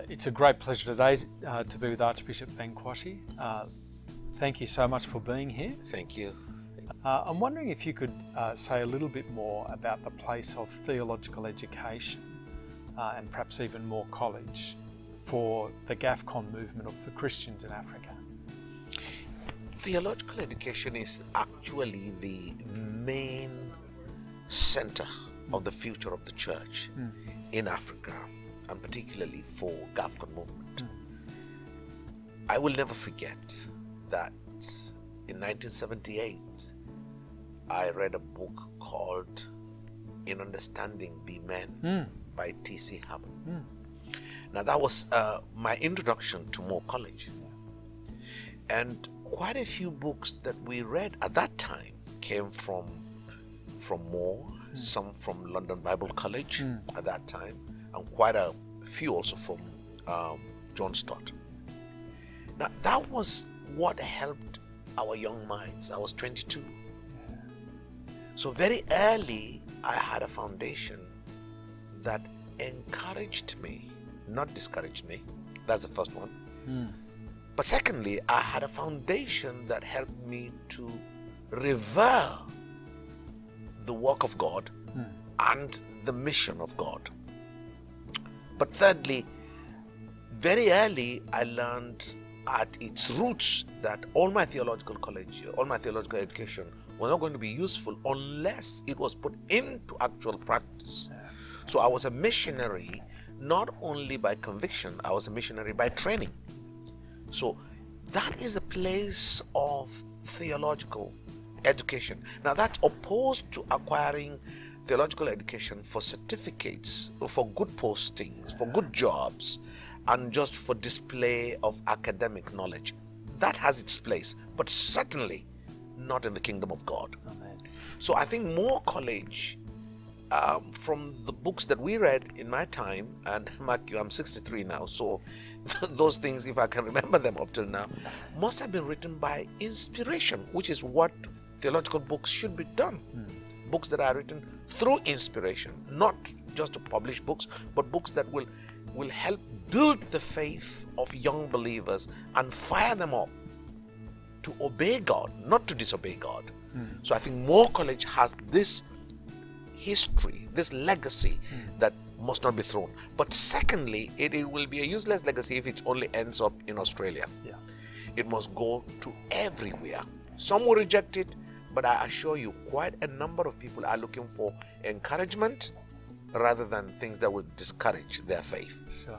It's a great pleasure today to be with Archbishop Ben Quashie. Thank you so much for being here. Thank you. I'm wondering if you could say a little bit more about the place of theological education and perhaps even more college for the GAFCON movement or for Christians in Africa. Theological education is actually the main center of the future of the church in Africa, and particularly for GAFCON movement. I will never forget that in 1978, I read a book called In Understanding Be Men by T.C. Hammond. Now that was my introduction to Moore College. And quite a few books that we read at that time came from Moore, some from London Bible College at that time, and quite a few also from John Stott. Now that was what helped our young minds. I was 22. So very early, I had a foundation that encouraged me, not discouraged me. That's the first one. But secondly, I had a foundation that helped me to revere the work of God and the mission of God. But thirdly, very early, I learned at its roots that all my theological education was not going to be useful unless it was put into actual practice. So I was a missionary not only by conviction, I was a missionary by training. So that is the place of theological education. Now that's opposed to acquiring theological education for certificates, for good postings, for good jobs, and just for display of academic knowledge. That has its place, but certainly not in the kingdom of God. Amen. So I think Moore College, from the books that we read in my time, and mark you, I'm 63 now, so those things, if I can remember them up till now, must have been written by inspiration, which is what theological books should be done. Books that are written through inspiration, not just to publish books, but books that will help build the faith of young believers and fire them up to obey God, not to disobey God. So I think Moore College has this history, this legacy that must not be thrown. But secondly, it will be a useless legacy if it only ends up in Australia. It must go to everywhere. Some will reject it, but I assure you, quite a number of people are looking for encouragement rather than things that will discourage their faith. Sure.